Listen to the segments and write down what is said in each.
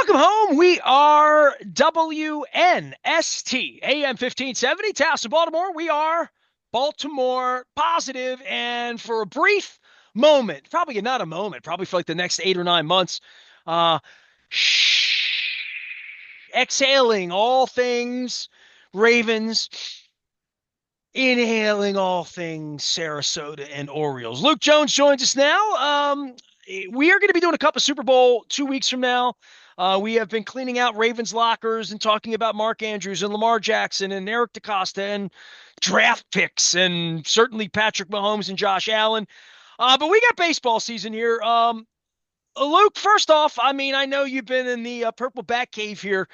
Welcome home. We are WNST AM 1570, Taos, Baltimore. We are Baltimore positive, and for a brief moment, probably not a moment, probably for like the next 8 or 9 months, uh, exhaling all things Ravens, inhaling all things Sarasota and Orioles. Luke Jones joins us now. We are going to be doing a cup of Super Bowl 2 weeks from now. We have been cleaning out Ravens lockers and talking about Mark Andrews and Lamar Jackson and Eric DeCosta and draft picks and certainly Patrick Mahomes and Josh Allen. But we got baseball season here. Luke, first off, I mean, I know you've been in the purple bat cave here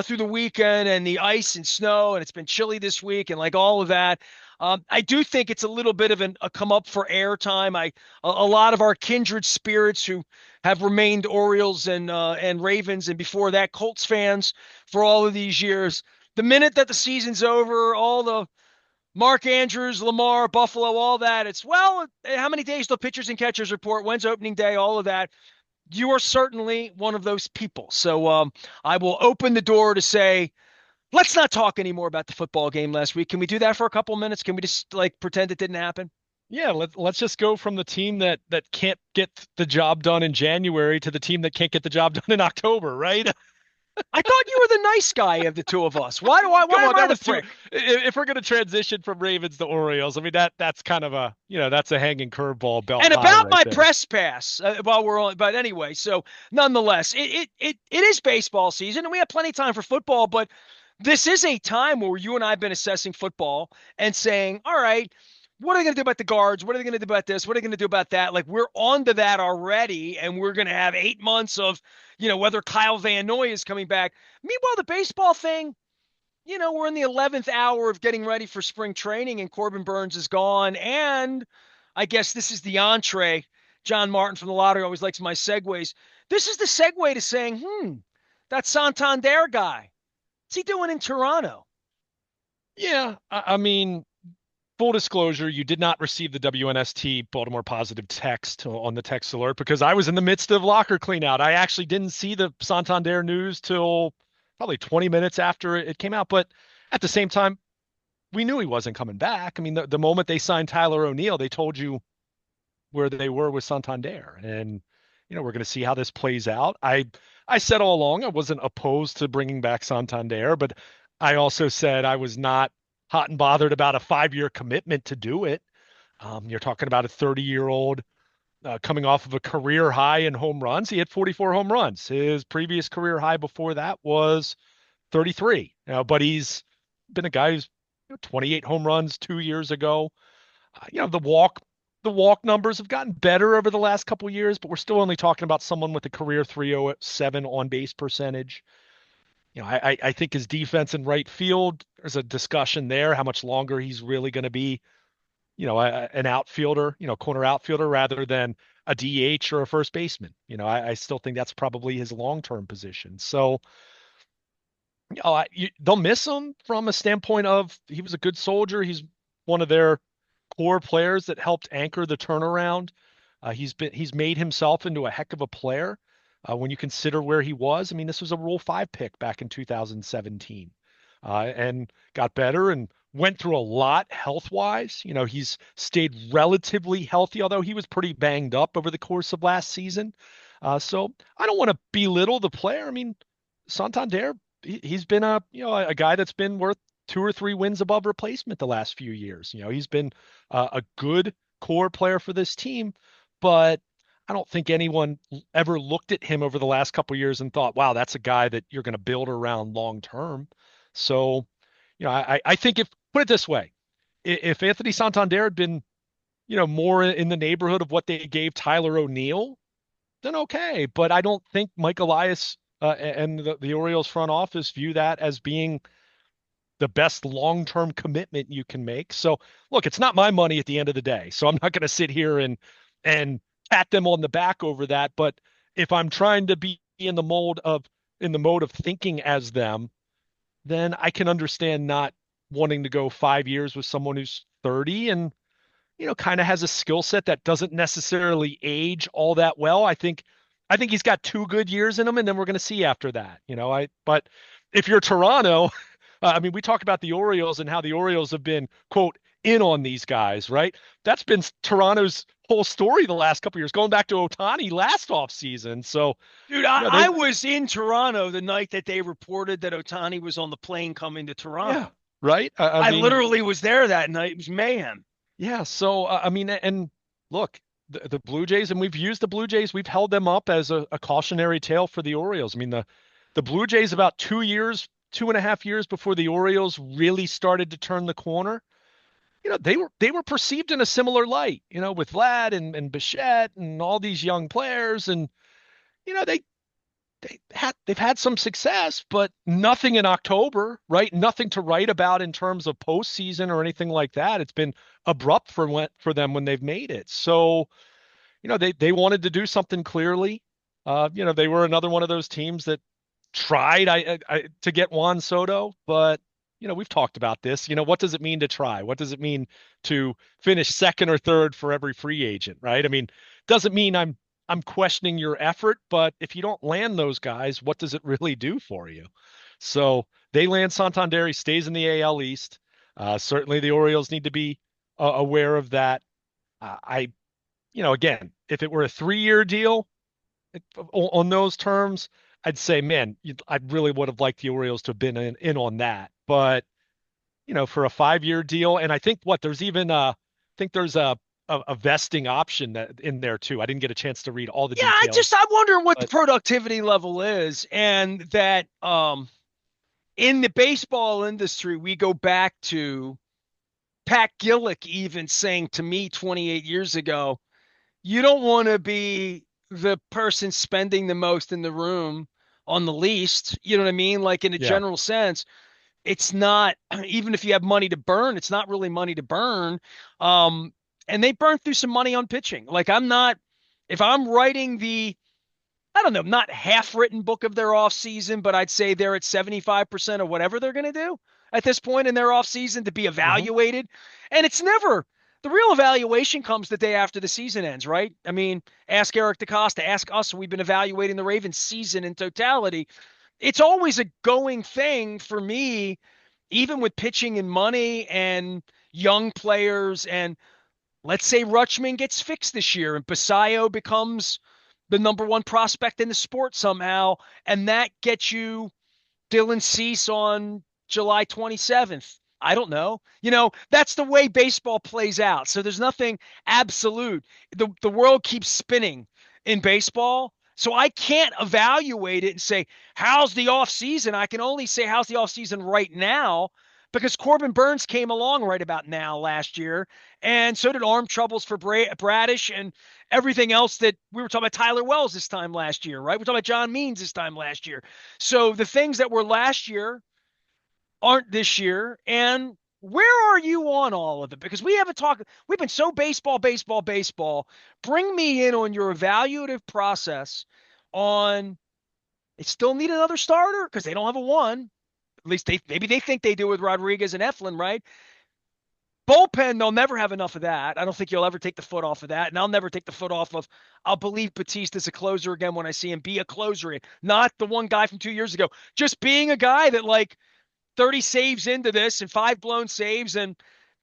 through the weekend and the ice and snow, and it's been chilly this week and like all of that. I do think it's a little bit of a come up for air time. A lot of our kindred spirits who have remained Orioles and Ravens and before that Colts fans for all of these years. The minute that the season's over, all the Mark Andrews, Lamar, Buffalo, all that. It's, well, how many days till pitchers and catchers report? When's opening day? All of that. You are certainly one of those people. So I will open the door to say, let's not talk anymore about the football game last week. Can we do that for a couple minutes? Can we just like pretend it didn't happen? Yeah, let's just go from the team that can't get the job done in January to the team that can't get the job done in October, right? I thought you were the nice guy of the two of us. Why Come on, am I that the was too. prick? If we're going to transition from Ravens to Orioles, I mean that's kind of that's a hanging curveball belt And high about right my there. press pass while we're on, but anyway, so nonetheless, it is baseball season and we have plenty of time for football, but this is a time where you and I have been assessing football and saying, all right, what are they going to do about the guards? What are they going to do about this? What are they going to do about that? Like we're on to that already, and we're going to have 8 months of, whether Kyle Van Noy is coming back. Meanwhile, the baseball thing, we're in the 11th hour of getting ready for spring training, and Corbin Burns is gone. And I guess this is the entree. John Martin from the lottery always likes my segues. This is the segue to saying, that Santander guy, what's he doing in Toronto? Yeah, I mean, full disclosure, you did not receive the WNST Baltimore positive text on the text alert because I was in the midst of locker cleanout. I actually didn't see the Santander news till probably 20 minutes after it came out. But at the same time, we knew he wasn't coming back. I mean, the moment they signed Tyler O'Neill, they told you where they were with Santander. And, we're going to see how this plays out. I said all along I wasn't opposed to bringing back Santander, but I also said I was not hot and bothered about a 5-year commitment to do it. You're talking about a 30-year-old coming off of a career high in home runs. He had 44 home runs. His previous career high before that was 33. But he's been a guy who's 28 home runs 2 years ago. The walk numbers have gotten better over the last couple of years, but we're still only talking about someone with a career 307 on base percentage. I think his defense in right field, there's a discussion there, how much longer he's really going to be, an outfielder, corner outfielder rather than a DH or a first baseman. I still think that's probably his long-term position. So, they'll miss him from a standpoint of he was a good soldier. He's one of their core players that helped anchor the turnaround. He's made himself into a heck of a player. When you consider where he was, I mean, this was a Rule 5 pick back in 2017, and got better and went through a lot health-wise. He's stayed relatively healthy, although he was pretty banged up over the course of last season. So I don't want to belittle the player. I mean, Santander, he's been a guy that's been worth 2 or 3 wins above replacement the last few years. He's been a good core player for this team, but I don't think anyone ever looked at him over the last couple of years and thought, wow, that's a guy that you're going to build around long term. So, I think if put it this way, if Anthony Santander had been, more in the neighborhood of what they gave Tyler O'Neill, then okay. But I don't think Mike Elias and the Orioles front office view that as being the best long-term commitment you can make. So look, it's not my money at the end of the day. So I'm not going to sit here and pat them on the back over that. But if I'm trying to be in the mode of thinking as them, then I can understand not wanting to go 5 years with someone who's 30 and kind of has a skill set that doesn't necessarily age all that well. I think I think he's got 2 good years in him, and then we're going to see after that. But if you're Toronto, I mean, we talk about the Orioles and how the Orioles have been, quote, in on these guys, right? That's been Toronto's whole story the last couple of years, going back to Ohtani last offseason. So, Dude, they, I was in Toronto the night that they reported that Ohtani was on the plane coming to yeah, Toronto. right. I I mean, literally was there that night. It was mayhem. yeah. So, I mean, and look, the Blue Jays, and we've used the Blue Jays, we've held them up as a cautionary tale for the Orioles. I mean, the Blue Jays about 2 years, 2.5 years before the Orioles really started to turn the corner, they were perceived in a similar light, with Vlad and Bichette and all these young players, and you know they've had some success, but nothing in October, right? Nothing to write about in terms of postseason or anything like that. It's been abrupt for them when they've made it. So they wanted to do something clearly. They were another one of those teams that tried to get Juan Soto, but we've talked about this. What does it mean to try? What does it mean to finish second or third for every free agent, right? I mean, doesn't mean I'm questioning your effort, but if you don't land those guys, what does it really do for you? So they land Santander, he stays in the AL East. Certainly the Orioles need to be aware of that. Again, if it were a 3-year deal on those terms, I'd say, man, I really would have liked the Orioles to have been in on that. But, for a 5-year deal, and I think there's even I think there's a vesting option that in there too. I didn't get a chance to read all the Yeah, details, I'm wondering what the but productivity level is, and that in the baseball industry, we go back to Pat Gillick even saying to me 28 years ago, you don't want to be the person spending the most in the room on the least. You know what I mean? Like in a yeah. general sense, it's not, even if you have money to burn, it's not really money to burn. Um, and they burned through some money on pitching. Like I'm not, if I'm writing I don't know, not half written book of their off season, but I'd say they're at 75% of whatever they're going to do at this point in their off season to be Hmm. evaluated. And it's never the real evaluation comes the day after the season ends, right? I mean, ask Eric DeCosta, ask us. We've been evaluating the Ravens season in totality. It's always a going thing for me, even with pitching and money and young players. And let's say Rutschman gets fixed this year and Basayo becomes the number one prospect in the sport somehow, and that gets you Dylan Cease on July 27th. I don't know. That's the way baseball plays out. So there's nothing absolute. The world keeps spinning in baseball. So I can't evaluate it and say, how's the off season? I can only say, how's the off season right now? Because Corbin Burns came along right about now last year. And so did arm troubles for Bradish and everything else that we were talking about Tyler Wells this time last year, right? We're talking about John Means this time last year. So the things that were last year aren't this year. And where are you on all of it? Because we haven't talked, we've been so baseball, baseball, baseball. Bring me in on your evaluative process on they still need another starter because they don't have a one. At least maybe they think they do with Rodriguez and Eflin, right? Bullpen, they'll never have enough of that. I don't think you'll ever take the foot off of that. And I'll never take the foot off of, I'll believe Batista's a closer again when I see him be a closer, not the one guy from 2 years ago. Just being a guy that like 30 saves into this and 5 blown saves and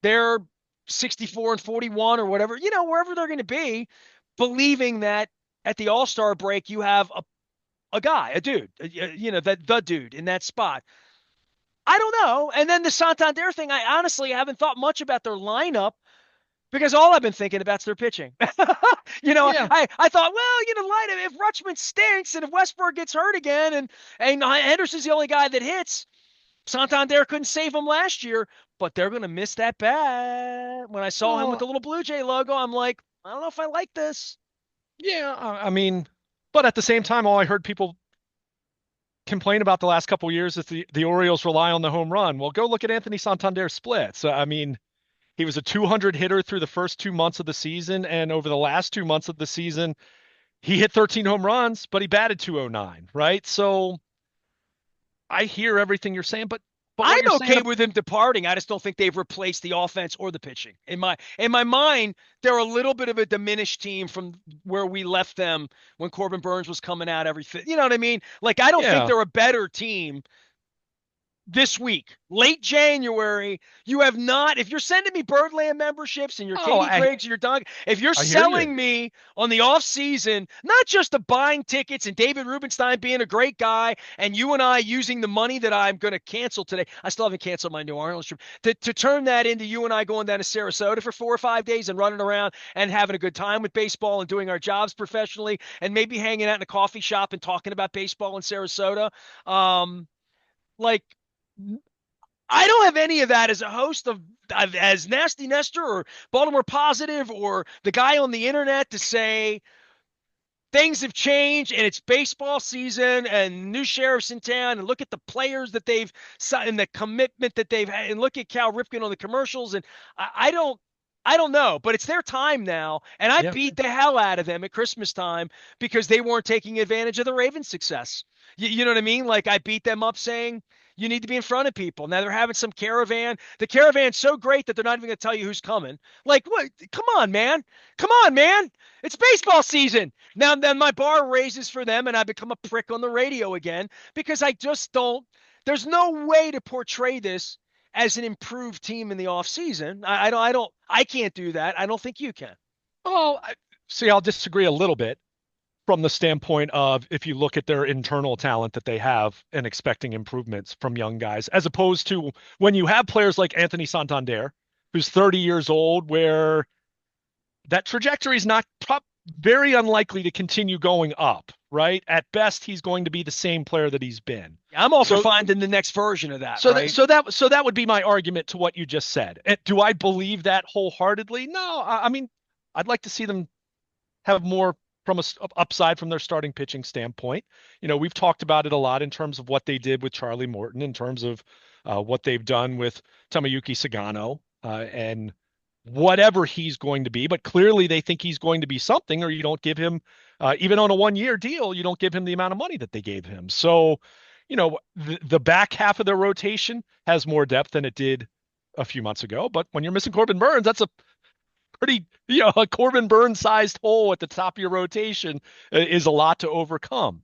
they're 64 and 41 or whatever, wherever they're going to be, believing that at the All-Star break, you have a guy, a dude, that the dude in that spot. I don't know. And then the Santander thing, I honestly haven't thought much about their lineup because all I've been thinking about is their pitching. Yeah. I thought, well, if Rutschman stinks and if Westberg gets hurt again and Henderson's the only guy that hits, Santander couldn't save him last year, but they're going to miss that bat. When I saw him with the Well, little Blue Jay logo, I'm like, I don't know if I like this. yeah. I mean, but at the same time, all I heard people complain about the last couple of years is the Orioles rely on the home run. Well, go look at Anthony Santander's splits. I mean, he was a 200 hitter through the first 2 months of the season, and over the last 2 months of the season, he hit 13 home runs, but he batted 209, right? So I hear everything you're saying, but But what I'm you're saying, okay with him departing. I just don't think they've replaced the offense or the pitching. In my mind, they're a little bit of a diminished team from where we left them when Corbin Burns was coming out every fifth. You know what I mean? Like I don't think yeah. they're a better team this week, late January. You have not, if you're sending me Birdland memberships and your Oh, Katie Craigs and your Doug, if you're I hear you. selling me on the off season, not just the buying tickets and David Rubenstein being a great guy and you and I using the money that I'm going to cancel today. I still haven't canceled my New Orleans trip to turn that into you and I going down to Sarasota for 4 or 5 days and running around and having a good time with baseball and doing our jobs professionally and maybe hanging out in a coffee shop and talking about baseball in Sarasota. Like I don't have any of that as a host of as Nasty Nestor or Baltimore Positive or the guy on the internet to say things have changed and it's baseball season and new sheriffs in town and look at the players that they've and the commitment that they've had and look at Cal Ripken on the commercials and I don't know, but it's their time now, and I Yeah. beat the hell out of them at Christmas time because they weren't taking advantage of the Ravens' success. You know what I mean? Like I beat them up saying you need to be in front of people. Now they're having some caravan. The caravan's so great that they're not even going to tell you who's coming. Like what? Come on, man. Come on, man. It's baseball season. Now then my bar raises for them and I become a prick on the radio again because I just don't there's no way to portray this as an improved team in the offseason. I can't do that. I don't think you can. Oh, see, I'll disagree a little bit from the standpoint of if you look at their internal talent that they have and expecting improvements from young guys, as opposed to when you have players like Anthony Santander, who's 30 years old, where that trajectory is not very unlikely to continue going up, right? At best, he's going to be the same player that he's been. I'm all for So, finding the next version of that, so that, right? so that, so that would be my argument to what you just said. And do I believe that wholeheartedly? No, I mean, I'd like to see them have more from a upside from their starting pitching standpoint. We've talked about it a lot in terms of what they did with Charlie Morton, in terms of what they've done with Tomoyuki Sagano, and whatever he's going to be. But clearly, they think he's going to be something, or you don't give him, even on a 1 year deal, you don't give him the amount of money that they gave him. So, the back half of their rotation has more depth than it did a few months ago. But when you're missing Corbin Burns, that's a pretty, a Corbin Burns sized hole at the top of your rotation is a lot to overcome.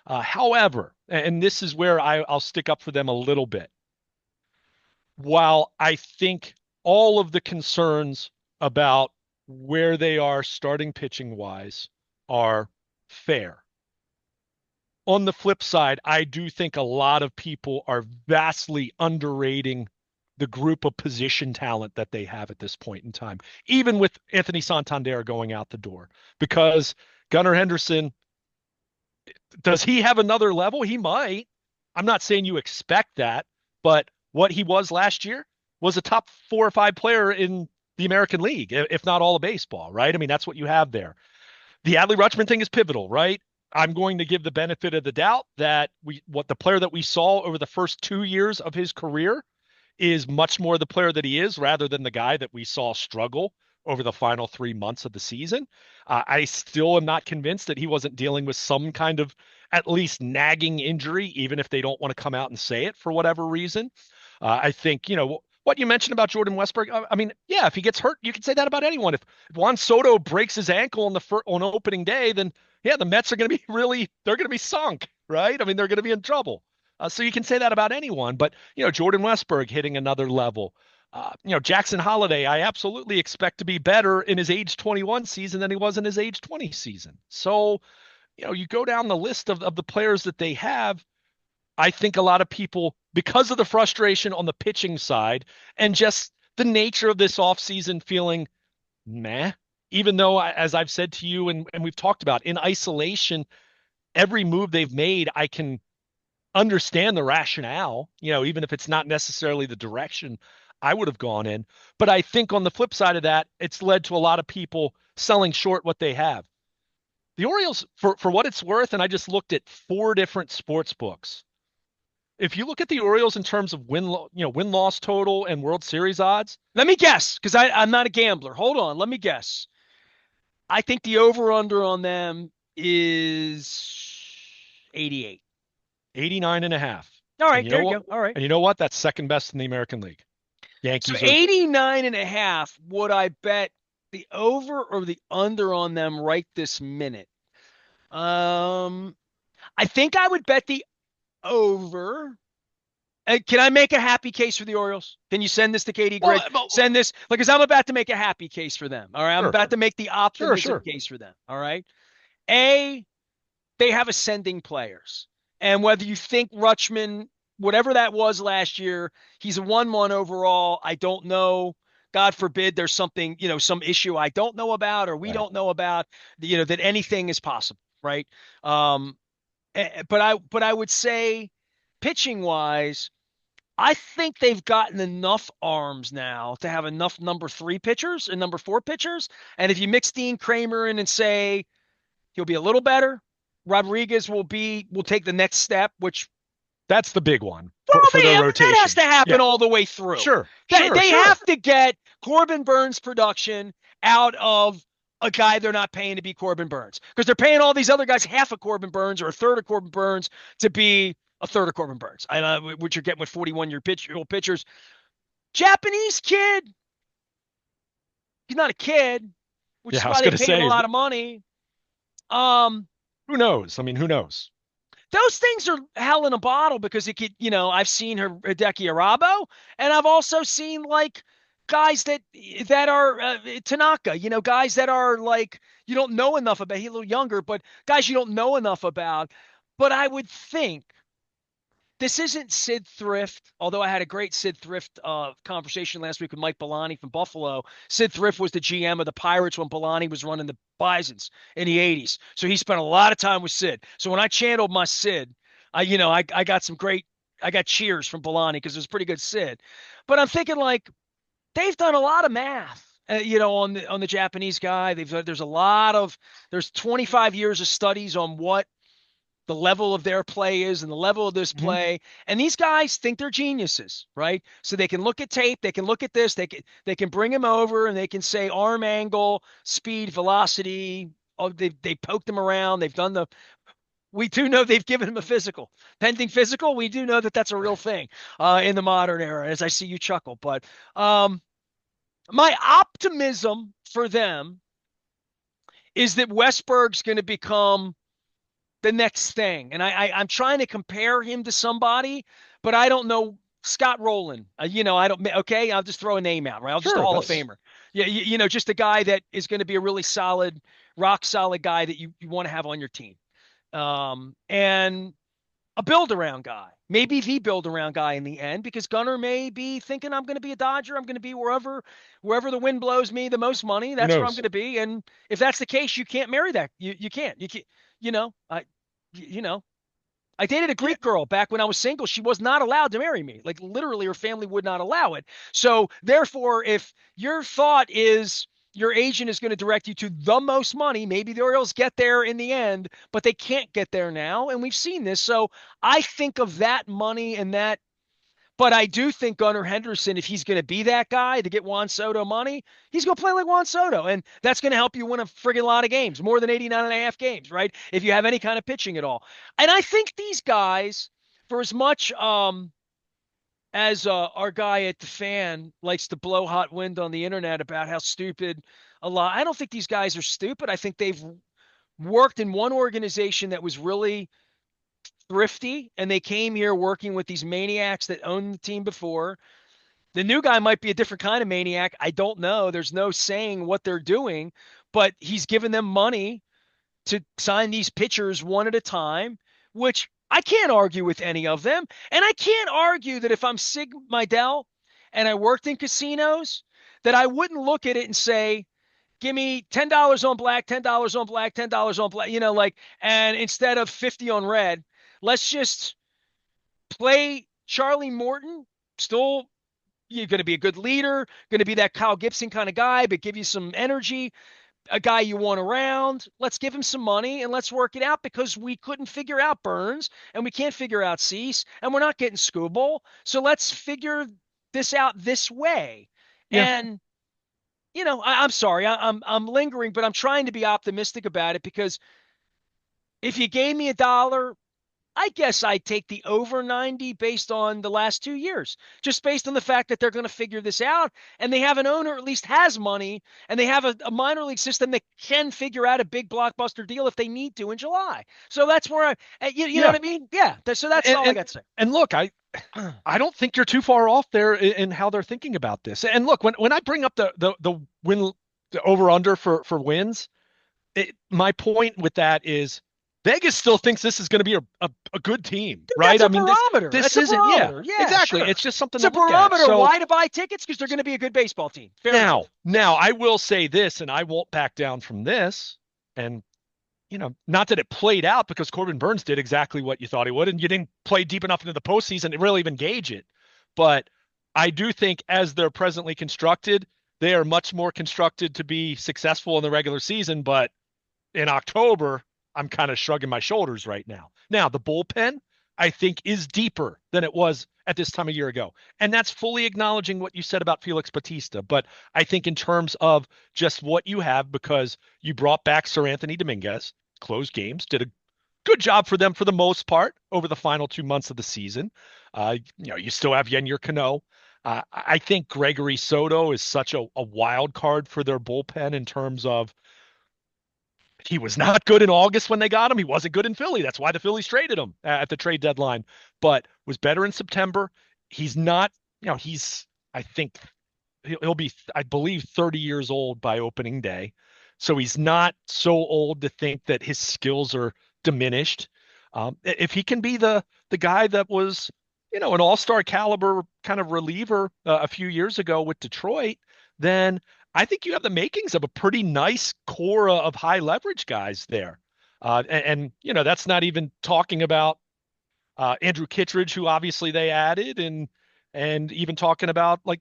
However, and this is where I'll stick up for them a little bit. While I think all of the concerns about where they are starting pitching wise are fair. On the flip side, I do think a lot of people are vastly underrating the group of position talent that they have at this point in time, even with Anthony Santander going out the door. Because Gunnar Henderson, does he have another level? He might. I'm not saying you expect that, but what he was last year was a top 4 or 5 player in the American League, if not all of baseball, right? I mean, that's what you have there. The Adley Rutschman thing is pivotal, right? I'm going to give the benefit of the doubt that what the player that we saw over the first 2 years of his career is much more the player that he is rather than the guy that we saw struggle over the final 3 months of the season. I still am not convinced that he wasn't dealing with some kind of at least nagging injury, even if they don't want to come out and say it for whatever reason. I think, what you mentioned about Jordan Westbrook. I mean, yeah, if he gets hurt, you can say that about anyone. If Juan Soto breaks his ankle on opening day, then yeah, the Mets are going to be they're going to be sunk, right? I mean, they're going to be in trouble. So you can say that about anyone, but Jordan Westberg hitting another level. Jackson Holiday, I absolutely expect to be better in his age 21 season than he was in his age 20 season. So, you go down the list of the players that they have. I think a lot of people, because of the frustration on the pitching side and just the nature of this offseason feeling meh, even though, as I've said to you and we've talked about in isolation, every move they've made, I can understand the rationale, even if it's not necessarily the direction I would have gone in. But I think on the flip side of that, it's led to a lot of people selling short what they have. The Orioles, for what it's worth, and I just looked at 4 different sports books. If you look at the Orioles in terms of win-loss total and World Series odds, Let me guess, because I'm not a gambler. Hold on, let me guess. I think the over/under on them is 88. 89 and a half. All And right, you there know you what? go. All right. And you know what? That's second best in the American League. So Yankees are 89.5, would I bet the over or the under on them right this minute? Um, I think I would bet the over. Can I make a happy case for the Orioles? Can you send this to Katie well, Greg? Send this because I'm about to make a happy case for them. All right. I'm sure, about to make the sure, optimism sure. case for them. All right. A, they have ascending players. And whether you think Rutschman, whatever that was last year, he's a 1-1 overall. I don't know. God forbid there's something, some issue I don't know about or we Right. don't know about, that anything is possible, right? Um, but I would say pitching wise, I think they've gotten enough arms now to have enough number 3 pitchers and number 4 pitchers. And if you mix Dean Kramer in and say he'll be a little better, Rodriguez will take the next step, which That's the big one well, for their that has rotation. to happen Yeah, all the way through. sure, They sure, they sure. have to get Corbin Burns production out of a guy they're not paying to be Corbin Burns because they're paying all these other guys half of Corbin Burns or a third of Corbin Burns to be a third of Corbin Burns. Which you're getting with 41-year-old pitchers. Japanese kid, he's not a kid, which Yeah, is I was why they going to paid him a say, lot of money. Um, who knows? I mean, who knows? those things are hell in a bottle because it could, I've seen Hideki Arabo, and I've also seen like guys that are Tanaka, guys that are like you don't know enough about. He's a little younger, but guys you don't know enough about. But I would think this isn't Sid Thrift, although I had a great Sid Thrift conversation last week with Mike Bellani from Buffalo. Sid Thrift was the GM of the Pirates when Bellani was running the Bisons in the 80s. So he spent a lot of time with Sid. So when I channeled my Sid, I got I got cheers from Bellani because it was pretty good Sid. But I'm thinking like they've done a lot of math. On the Japanese guy, there's 25 years of studies on what the level of their play is and the level of this Hmm. play. And these guys think they're geniuses, right? So they can look at tape, they can look at this, they can bring him over and they can say arm angle, speed, velocity. Oh, they poked him around. They've done the. We do know they've given him a physical, pending physical. We do know that that's a real thing in the modern era. As I see you chuckle, but um, my optimism for them is that Westberg's going to become the next thing. And I'm trying to compare him to somebody, but I don't know Scott Rowland. I don't. Okay, I'll just throw a name out. Right, I'll just a Sure, Hall of that's Famer. Yeah, just a guy that is going to be a really solid, rock solid guy that you want to have on your team. And a build around guy, maybe the build around guy in the end, because Gunnar may be thinking I'm going to be a Dodger. I'm going to be wherever the wind blows me the most money. who That's where I'm knows? going to be. And if that's the case, you can't marry that. You can't. You can't. You know, I, you know, I dated a Yeah, Greek girl back when I was single. She was not allowed to marry me. Like literally, her family would not allow it. So therefore, if your thought is your agent is going to direct you to the most money, maybe the Orioles get there in the end, but they can't get there now, and we've seen this. So I think of that money and that. But I do think Gunnar Henderson, if he's going to be that guy to get Juan Soto money, he's going to play like Juan Soto. And that's going to help you win a friggin' lot of games, more than 89 and a half games, right? If you have any kind of pitching at all. And I think these guys, for as much as our guy at the fan likes to blow hot wind on the internet about how stupid a lot, I don't think these guys are stupid. I think they've worked in one organization that was really thrifty, and they came here working with these maniacs that owned the team before. The new guy might be a different kind of maniac. I don't know. There's no saying what they're doing, but he's given them money to sign these pitchers one at a time, which I can't argue with any of them. And I can't argue that if I'm Sig Meidel and I worked in casinos, that I wouldn't look at it and say, give me $10 on black, $10 on black, $10 on black, and instead of 50 on red, let's just play Charlie Morton. Still, you're going to be a good leader, going to be that Kyle Gibson kind of guy, but give you some energy, a guy you want around. Let's give him some money and let's work it out because we couldn't figure out Burns and we can't figure out Cease and we're not getting Scooble. So let's figure this out this way. yeah. And I'm sorry, I'm lingering, but I'm trying to be optimistic about it because if you gave me $1, I guess I take the over 90 based on the last 2 years, just based on the fact that they're going to figure this out and they have an owner at least has money and they have a minor league system that can figure out a big blockbuster deal if they need to in July. So that's where you know Yeah. what I mean? Yeah. So that's And all I and got to and look, say. I don't think you're too far off there in how they're thinking about this. And look, when I bring up the win, the over under for wins, my point with that is Vegas still thinks this is going to be a good team, Dude, right? that's I a mean, barometer. this That's a isn't, yeah, barometer. Yeah, exactly. sure. It's just something It's to a look at. barometer So why to buy tickets because they're going to be a good baseball team. Fair enough. now I will say this, and I won't back down from this. And not that it played out because Corbin Burns did exactly what you thought he would, and you didn't play deep enough into the postseason to really even gauge it. But I do think as they're presently constructed, they are much more constructed to be successful in the regular season. But in October, I'm kind of shrugging my shoulders right now. Now, the bullpen, I think, is deeper than it was at this time a year ago. And that's fully acknowledging what you said about Felix Batista. But I think in terms of just what you have, because you brought back Sir Anthony Dominguez, closed games, did a good job for them for the most part over the final 2 months of the season. You still have Yenyer Cano. I think Gregory Soto is such a wild card for their bullpen in terms of he was not good in August when they got him. He wasn't good in Philly. That's why the Phillies traded him at the trade deadline, but was better in September. He's not, I think he'll be, I believe, 30 years old by opening day. So he's not so old to think that his skills are diminished. If he can be the guy that was, an all-star caliber kind of reliever a few years ago with Detroit, then I think you have the makings of a pretty nice core of high leverage guys there. That's not even talking about Andrew Kittredge, who obviously they added, and even talking about like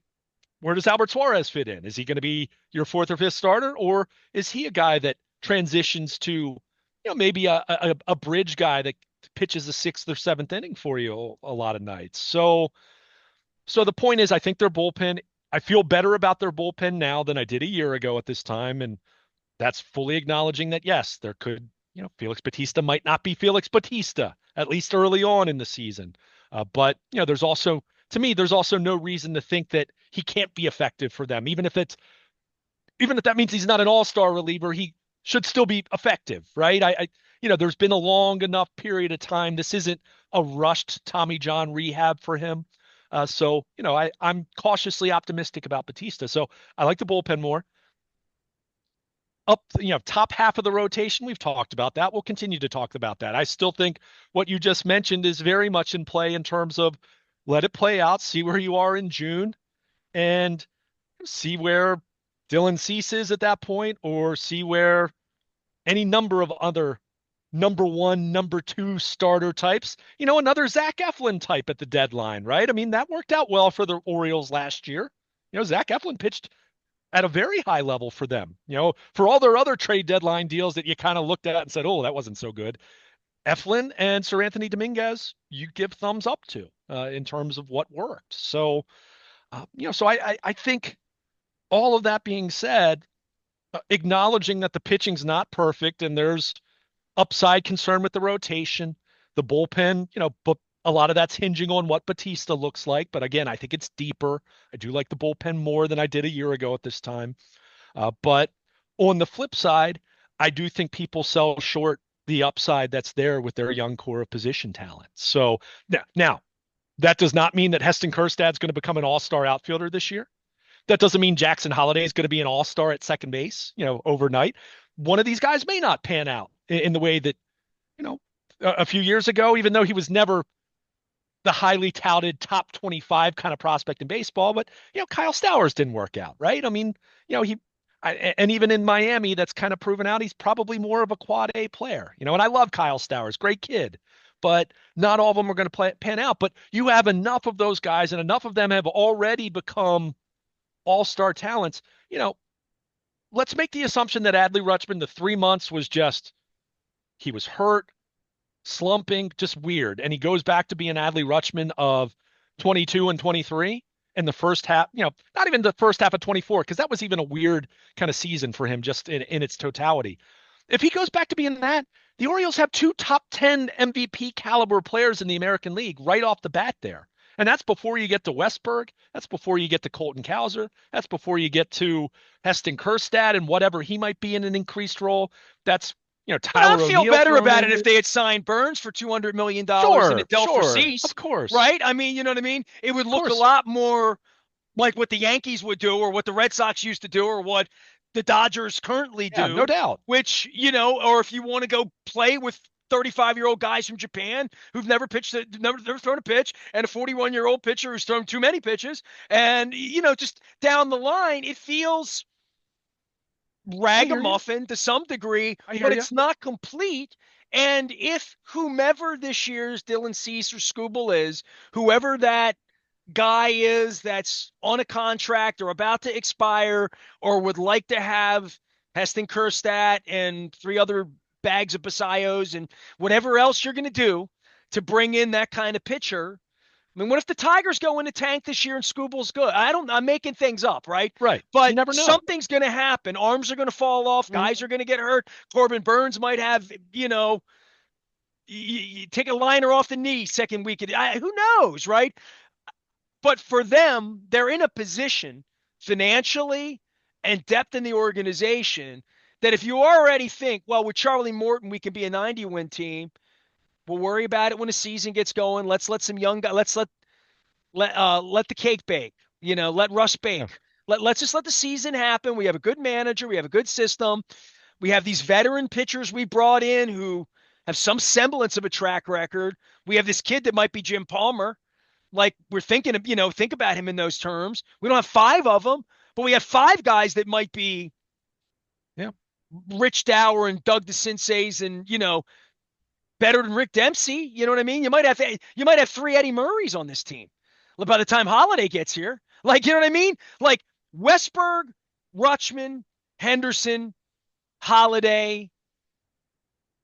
where does Albert Suarez fit in? Is he going to be your fourth or fifth starter, or is he a guy that transitions to, maybe a bridge guy that pitches the sixth or seventh inning for you a lot of nights? So the point is, I think their bullpen. I feel better about their bullpen now than I did a year ago at this time, and that's fully acknowledging that yes, there could, Felix Batista might not be Felix Batista at least early on in the season, but there's also to me, there's also no reason to think that he can't be effective for them. Even if that means he's not an all-star reliever, he should still be effective, right? There's been a long enough period of time. This isn't a rushed Tommy John rehab for him. I'm cautiously optimistic about Batista. So I like the bullpen more. Up, top half of the rotation, we've talked about that. We'll continue to talk about that. I still think what you just mentioned is very much in play in terms of let it play out, see where you are in June, and see where Dylan Cease is at that point, or see where any number of other number one, number two starter types, another Zach Eflin type at the deadline, right? I mean, that worked out well for the Orioles last year. Zach Eflin pitched at a very high level for them, for all their other trade deadline deals that you kind of looked at and said, oh, that wasn't so good. Eflin and Sir Anthony Dominguez, you give thumbs up to in terms of what worked. So, I think all of that being said, acknowledging that the pitching's not perfect and there's upside concern with the rotation, the bullpen, but a lot of that's hinging on what Batista looks like. But again, I think it's deeper. I do like the bullpen more than I did a year ago at this time. But on the flip side, I do think people sell short the upside that's there with their young core of position talent. So now that does not mean that Heston Kjerstad's going to become an all-star outfielder this year. That doesn't mean Jackson Holliday is going to be an all-star at second base, overnight. One of these guys may not pan out in the way that, a few years ago, even though he was never the highly touted top 25 kind of prospect in baseball, but, Kyle Stowers didn't work out, right? I mean, and even in Miami, that's kind of proven out he's probably more of a quad A player, and I love Kyle Stowers, great kid, but not all of them are going to pan out. But you have enough of those guys, and enough of them have already become all-star talents. Let's make the assumption that Adley Rutschman, the 3 months was just, he was hurt, slumping, just weird. And he goes back to being Adley Rutschman of 22 and 23 in the first half, not even the first half of 24, because that was even a weird kind of season for him just in its totality. If he goes back to being that, the Orioles have two top 10 MVP caliber players in the American League right off the bat there. And that's before you get to Westberg. That's before you get to Colton Cowser. That's before you get to Heston Kjerstad and whatever he might be in an increased role. That's, But I'd Tyler feel O'Neill better thrown about in it if there. they had signed Burns for $200 million and Sure, Adele for sure. Cease, Of course. right? I mean, you know what I mean? It would Of look a course. lot more like what the Yankees would do or what the Red Sox used to do or what the Dodgers currently Yeah, no do, doubt. which, or if you want to go play with 35-year-old guys from Japan who've never pitched, never thrown a pitch, and a 41-year-old pitcher who's thrown too many pitches. And, just down the line, it feels I hear you. ragamuffin to some degree, I hear but you. it's not complete. And if whomever this year's Dylan Cease or Scooble is, whoever that guy is that's on a contract or about to expire or would like to have Heston Kjerstad and three other bags of Basallos and whatever else you're going to do to bring in that kind of pitcher. I mean, what if the Tigers go in the tank this year and Scooble's good? I'm making things up, right? Right. You But never know. something's going to happen. Arms are going to fall off. Guys Mhm. are going to get hurt. Corbin Burns might have, you take a liner off the knee second week. Who knows, right? But for them, they're in a position financially and depth in the organization that if you already think, well, with Charlie Morton, we can be a 90-win team, we'll worry about it when the season gets going. Let's let some young guys, let the cake bake, let Russ Yeah. bake. Let's just let the season happen. We have a good manager. We have a good system. We have these veteran pitchers we brought in who have some semblance of a track record. We have this kid that might be Jim Palmer, like we're thinking of, think about him in those terms. We don't have five of them, but we have five guys that might be Yeah. Rich Dower and Doug DeCinces and, better than Rick Dempsey. You know what I mean? You might have three Eddie Murrays on this team by the time Holiday gets here. Like, you know what I mean? Like Westberg, Rutschman, Henderson, Holiday,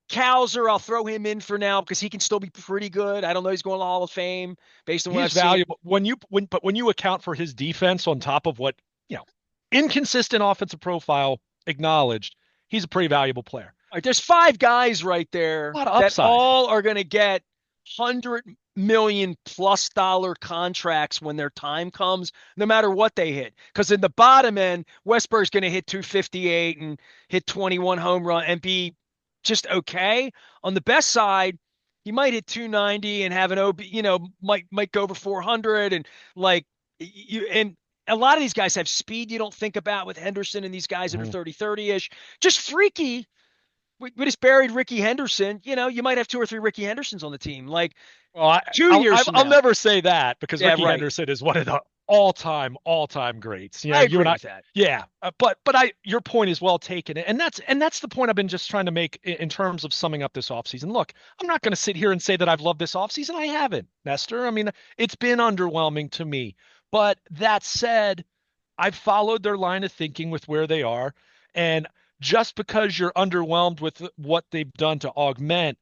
Cowser, I'll throw him in for now because he can still be pretty good. I don't know. He's going to the Hall of Fame based on what He's I've seen. valuable when you account for his defense on top of what, you know, inconsistent offensive profile acknowledged, he's a pretty valuable player. All right, there's five guys right A there lot of that upside. all are going to get $100 million+ contracts when their time comes, no matter what they hit. Because in the bottom end, Westberg's going to hit 258 and hit 21 home run and be just okay. On the best side, he might hit 290 and have an OB, might go over 400 and like and a lot of these guys have speed you don't think about with Henderson and these guys that are Mhm. 30-30ish. Just freaky. We just buried Ricky Henderson. You might have two or three Ricky Hendersons on the team. Like Well, two years from I'll now. never say that because Yeah, Ricky right. Henderson is one of the all time greats. I You and agree I, with that. yeah. But your point is well taken, and that's the point I've been just trying to make in terms of summing up this offseason. Look, I'm not going to sit here and say that I've loved this offseason. I haven't, Nestor. I mean, it's been underwhelming to me. But that said, I've followed their line of thinking with where they are, and just because you're underwhelmed with what they've done to augment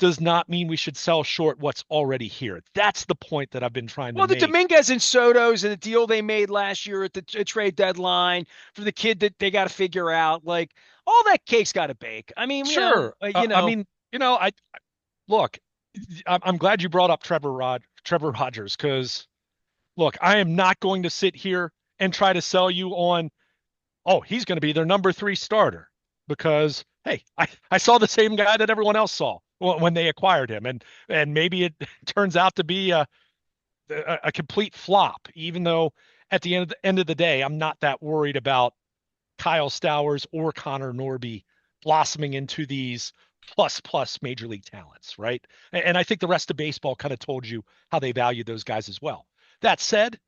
does not mean we should sell short what's already here. That's the point that I've been trying to Well, the make. Dominguez and Soto's and the deal they made last year at the trade deadline for the kid that they got to figure out, like all that cake's got to bake. I mean, Sure. I mean, look, I'm glad you brought up Trevor Rogers because look, I am not going to sit here and try to sell you on, oh, he's going to be their number 3 starter because hey, I saw the same guy that everyone else saw when they acquired him, and maybe it turns out to be a complete flop, even though at the end of the day, I'm not that worried about Kyle Stowers or Connor Norby blossoming into these plus major league talents, right? And I think the rest of baseball kind of told you how they value those guys as well. That said,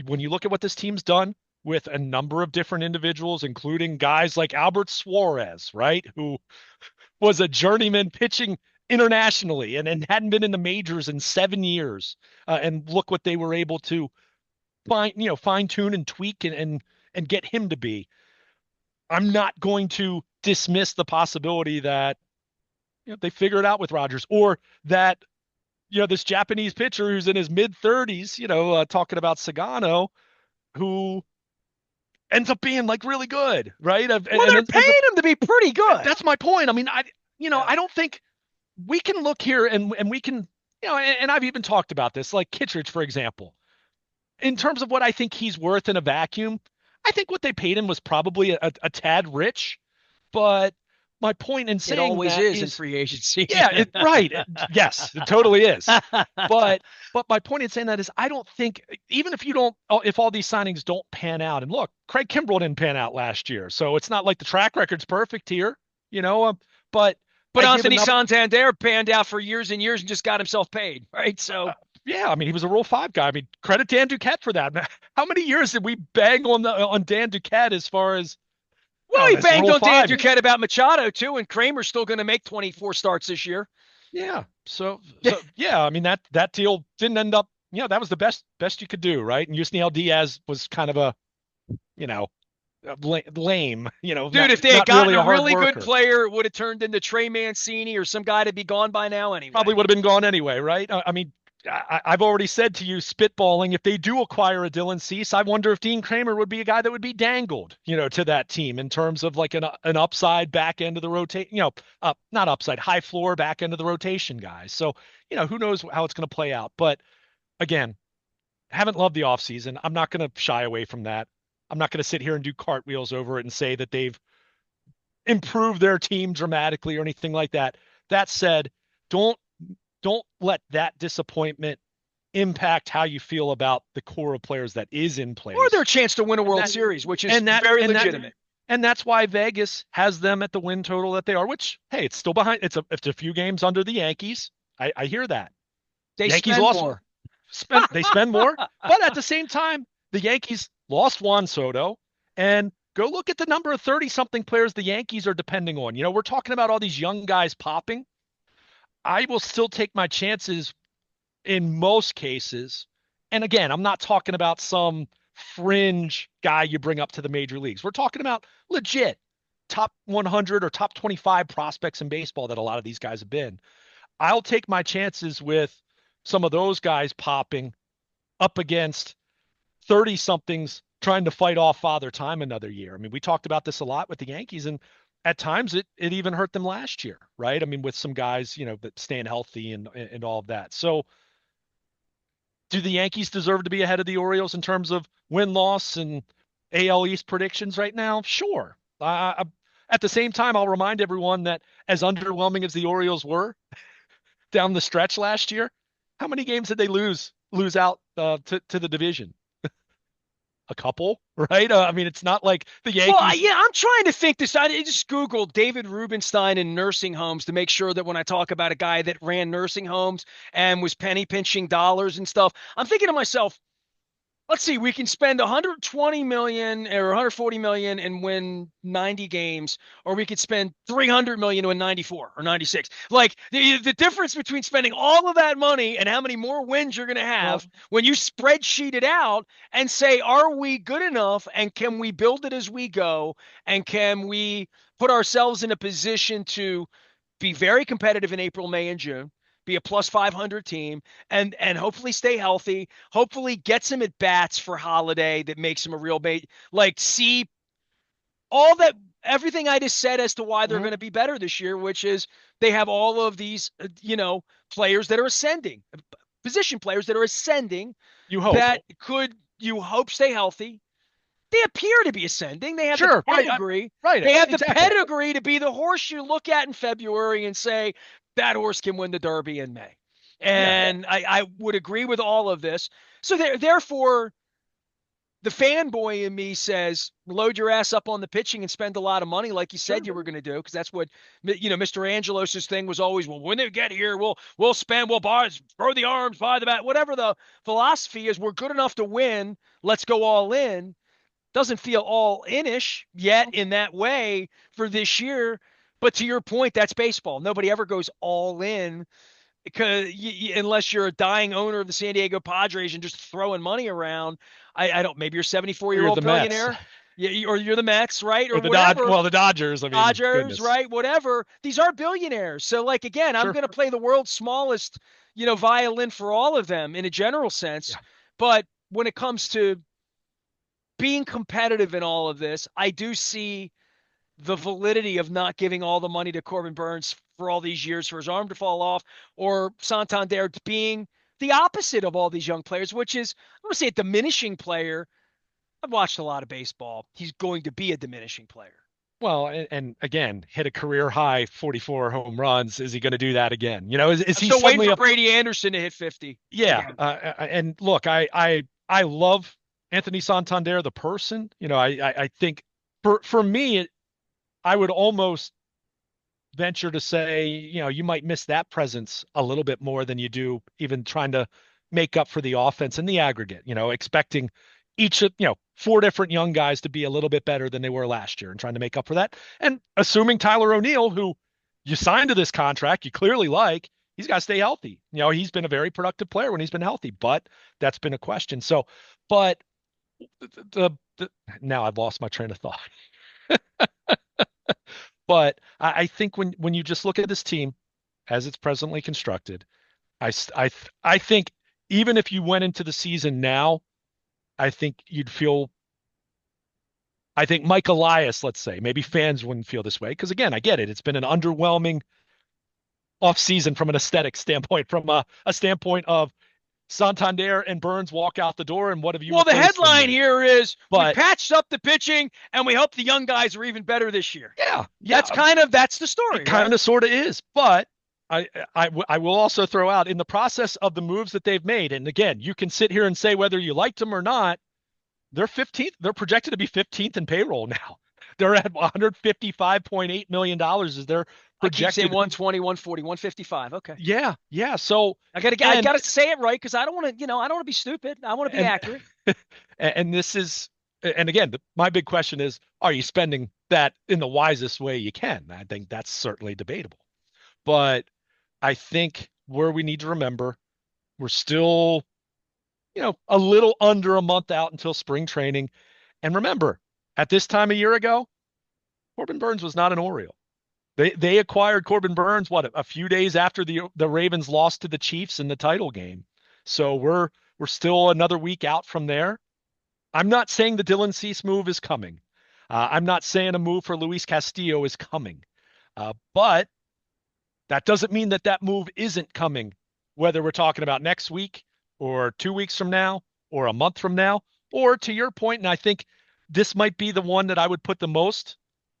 when you look at what this team's done with a number of different individuals, including guys like Albert Suarez, right, who was a journeyman pitching internationally and hadn't been in the majors in 7 years, and look what they were able to fine tune and tweak and get him to be. I'm not going to dismiss the possibility that they figure it out with Rogers, or that this Japanese pitcher who's in his mid 30s, talking about Sagano, who ends up being like really good, right? Well, And they're then ends up. paying him to be pretty good. That's my point. I mean, Yeah. I don't think we can look here and we can, and I've even talked about this, like Kittredge, for example, in terms of what I think he's worth in a vacuum. I think what they paid him was probably a tad rich, but my point in It saying always that is in is, free agency. yeah, yes, it totally is. But my point in saying that is I don't think even if you don't if all these signings don't pan out, and look, Craig Kimbrell didn't pan out last year, so it's not like the track record's perfect here, you know. But But I give Anthony enough. Santander panned out for years and years and just got himself paid, right? So, Yeah, I mean he was a Rule 5 guy. I mean credit Dan Duquette for that. How many years did we bang on Dan Duquette as far as well, he this banged Rule on Dan 5? Duquette about Machado too, and Kramer's still going to make 24 starts this year. Yeah. So yeah, I mean that deal didn't end up, that was the best you could do, right? And Yusniel Diaz was kind of a, you know, lame, Dude, not if they had not gotten really a a hard really good worker. player, it would have turned into Trey Mancini or some guy to be gone by now Probably anyway. would have been gone anyway, right? I mean, I've already said to you, spitballing, if they do acquire a Dylan Cease, I wonder if Dean Kramer would be a guy that would be dangled, to that team in terms of like an upside back end of the rotation, not upside, high floor back end of the rotation guys. So, who knows how it's going to play out. But again, haven't loved the offseason. I'm not going to shy away from that. I'm not going to sit here and do cartwheels over it and say that they've improved their team dramatically or anything like that. That said, don't don't let that disappointment impact how you feel about the core of players that is in Or their place. chance to win a And World that Series, which is and that very and that legitimate. and that's why Vegas has them at the win total that they are, which hey, it's still behind. It's a few games under the Yankees. I hear that. They Yankees spend lost more. they spend more, but at the same time, the Yankees lost Juan Soto, and go look at the number of 30 something players the Yankees are depending on. We're talking about all these young guys popping. I will still take my chances in most cases. And again, I'm not talking about some fringe guy you bring up to the major leagues. We're talking about legit top 100 or top 25 prospects in baseball that a lot of these guys have been. I'll take my chances with some of those guys popping up against 30 somethings trying to fight off father time another year. I mean, we talked about this a lot with the Yankees, and at times it even hurt them last year, right? I mean, with some guys, that staying healthy and all of that. So do the Yankees deserve to be ahead of the Orioles in terms of win loss and AL East predictions right now? Sure. At the same time, I'll remind everyone that as underwhelming as the Orioles were down the stretch last year, how many games did they lose out to the division? A couple, right? I mean, it's not like the Well, Yankees. yeah, I'm trying to think this. I just Googled David Rubenstein in nursing homes to make sure that when I talk about a guy that ran nursing homes and was penny pinching dollars and stuff, I'm thinking to myself, let's see, we can spend 120 million or 140 million and win 90 games, or we could spend 300 million to win 94 or 96. Like the difference between spending all of that money and how many more wins you're going to Well, have when you spreadsheet it out and say, are we good enough and can we build it as we go? And can we put ourselves in a position to be very competitive in April, May, and June, be a plus 500 team, and hopefully stay healthy. Hopefully get some at bats for Holiday that makes him a real bait. Like see all that everything I just said as to why they're mhm, going to be better this year, which is they have all of these players that are ascending, position players that are ascending you hope. that could you hope stay healthy. They appear to be ascending. They have the Sure, right, pedigree. right, They have the exactly. pedigree to be the horse you look at in February and say, that horse can win the Derby in May. Yeah, And I would agree with all of this. So therefore, the fanboy in me says, load your ass up on the pitching and spend a lot of money like you said sure. you were going to do, because that's what Mr. Angelos's thing was always. Well, when they get here, we'll spend, we'll buy, throw the arms, buy the bat, whatever the philosophy is. We're good enough to win. Let's go all in. Doesn't feel all inish yet in that way for this year. But to your point, that's baseball. Nobody ever goes all in because unless you're a dying owner of the San Diego Padres and just throwing money around. I don't. Maybe you're a Or you're 74-year-old the Mets billionaire. Yeah, or you're the Mets, right, or or the Dodge. whatever. Well, the Dodgers. I mean, Dodgers, goodness, right, whatever. These are billionaires. So, like again, I'm sure. going to play the world's smallest, violin for all of them in a general sense. Yeah, But when it comes to being competitive in all of this, I do see the validity of not giving all the money to Corbin Burns for all these years for his arm to fall off, or Santander being the opposite of all these young players, which is, I don't want to say a diminishing player. I've watched a lot of baseball. He's going to be a diminishing player. Well, and again, hit a career high 44 home runs. Is he going to do that again? Is I'm he still waiting suddenly for a Brady Anderson to hit 50 yeah? again. And look, I love Anthony Santander, the person. I think for me, I would almost venture to say, you might miss that presence a little bit more than you do even trying to make up for the offense in the aggregate, expecting each of, four different young guys to be a little bit better than they were last year and trying to make up for that. And assuming Tyler O'Neill, who you signed to this contract, you clearly like, he's got to stay healthy. He's been a very productive player when he's been healthy, but that's been a question. So, but the now I've lost my train of thought. But I think when you just look at this team as it's presently constructed, I think even if you went into the season now, I think you'd feel. I think Mike Elias, let's say, maybe fans wouldn't feel this way because again, I get it. It's been an underwhelming offseason from an aesthetic standpoint, from a standpoint of Santander and Burns walk out the door, and what have you Well, the replaced them headline with? here is we But patched up the pitching and we hope the young guys are even better this year. yeah, That's the it story, kind right? of sort of is. But I will also throw out in the process of the moves that they've made, and again, you can sit here and say whether you liked them or not. They're 15th. They're projected to be 15th in payroll now. They're at $155.8 million is their I keep saying projected. 120, 140, 155. Okay. Yeah, yeah. So I and gotta say it right because I don't want to, I don't want to be stupid. I want to be and accurate. and this is and again, my big question is, are you spending that in the wisest way you can? I think that's certainly debatable. But I think where we need to remember, we're still, a little under a month out until spring training. And remember, at this time a year ago, Corbin Burns was not an Oriole. They acquired Corbin Burns a few days after the Ravens lost to the Chiefs in the title game. So we're still another week out from there. I'm not saying the Dylan Cease move is coming. I'm not saying a move for Luis Castillo is coming. But that doesn't mean that move isn't coming, whether we're talking about next week or 2 weeks from now or a month from now, or to your point, and I think this might be the one that I would put the most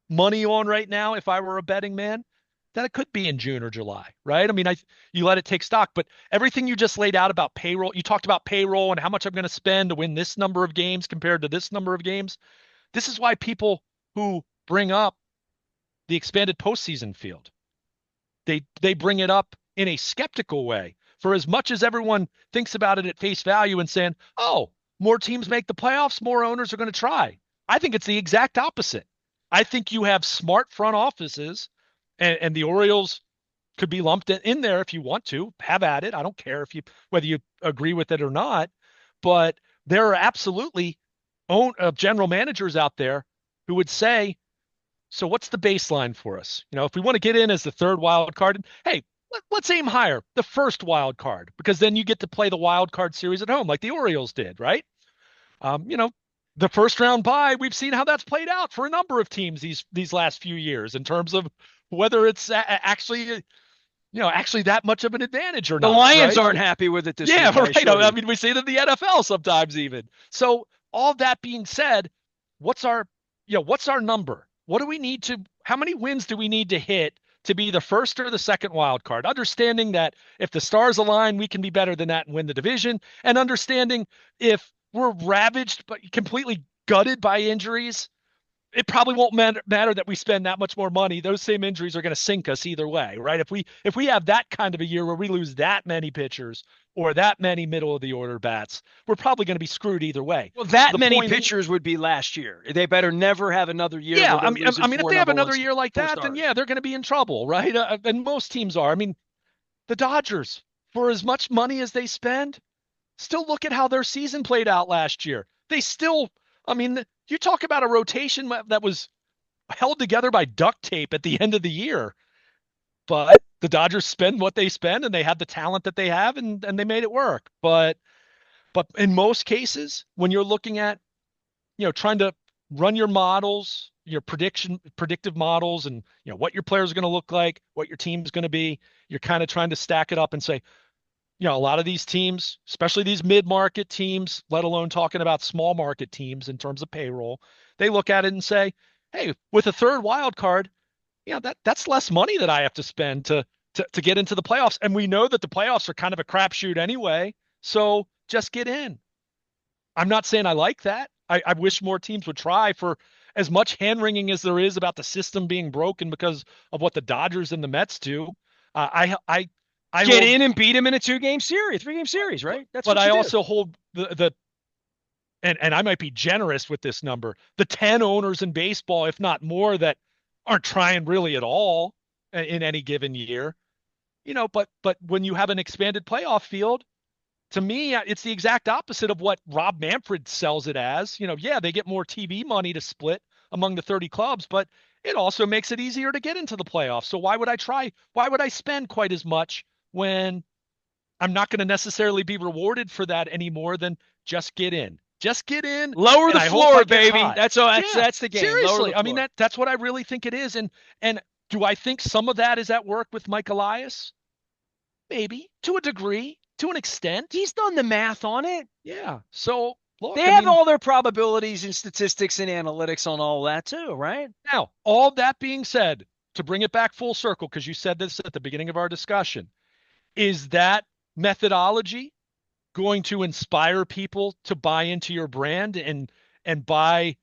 money on right now if I were a betting man, that it could be in June or July, right? I mean, you let it take stock, but everything you just laid out about payroll, you talked about payroll and how much I'm going to spend to win this number of games compared to this number of games. This is why people who bring up the expanded postseason field, they bring it up in a skeptical way. For as much as everyone thinks about it at face value and saying, oh, more teams make the playoffs, more owners are going to try. I think it's the exact opposite. I think you have smart front offices, and the Orioles could be lumped in there if you want to. Have at it. I don't care whether you agree with it or not. But there are absolutely general managers out there who would say, so what's the baseline for us? If we want to get in as the third wild card, hey, let's aim higher, the first wild card, because then you get to play the wild card series at home like the Orioles did, right? Um, you know, the first round bye, we've seen how that's played out for a number of teams these last few years in terms of whether it's actually that much of an advantage or The not, Lions right? aren't happy with it this Yeah, week, I right. assure I you. mean, we see it in the NFL sometimes even. So all that being said, what's our, what's our number? What do we need to, how many wins do we need to hit to be the first or the second wild card? Understanding that if the stars align, we can be better than that and win the division. And understanding if we're ravaged, but completely gutted by injuries, it probably won't matter that we spend that much more money. Those same injuries are going to sink us either way, right? If we have that kind of a year where we lose that many pitchers or that many middle of the order bats, we're probably going to be screwed either way. Well, that The many point, pitchers would be last year. They better never have another year yeah, where they're losing I mean, if four they have number another ones, year like four that, then stars. yeah, they're going to be in trouble, right? And most teams are. I mean, the Dodgers, for as much money as they spend, still look at how their season played out last year. They still, I mean, you talk about a rotation that was held together by duct tape at the end of the year. But the Dodgers spend what they spend and they have the talent that they have and they made it work. But in most cases, when you're looking at trying to run your models, your predictive models, and what your players are going to look like, what your team's going to be. You're kind of trying to stack it up and say, a lot of these teams, especially these mid-market teams, let alone talking about small market teams in terms of payroll, they look at it and say, hey, with a third wild card, that's less money that I have to spend to get into the playoffs. And we know that the playoffs are kind of a crapshoot anyway. So just get in. I'm not saying I like that. I wish more teams would try, for as much hand wringing as there is about the system being broken because of what the Dodgers and the Mets do. I Get hold, in and beat him in a 2-game series, 3-game series, right? That's but what I you do. also hold the and I might be generous with this number, the 10 owners in baseball, if not more, that aren't trying really at all in any given year. But when you have an expanded playoff field, to me, it's the exact opposite of what Rob Manfred sells it as. Yeah, they get more TV money to split among the 30 clubs, but it also makes it easier to get into the playoffs. So why would I try? Why would I spend quite as much when I'm not going to necessarily be rewarded for that any more than just get in? Just get in, Lower and the I hope I floor, get baby. hot. That's all. That's Yeah, that's the game. Lower the seriously. I mean, floor. that's what I really think it is. And do I think some of that is at work with Mike Elias? Maybe, to a degree, to an extent. He's done the math on it. Yeah. So They look, I have mean, all their probabilities and statistics and analytics on all that too, right? now, all that being said, to bring it back full circle, because you said this at the beginning of our discussion, is that methodology going to inspire people to buy into your brand and buy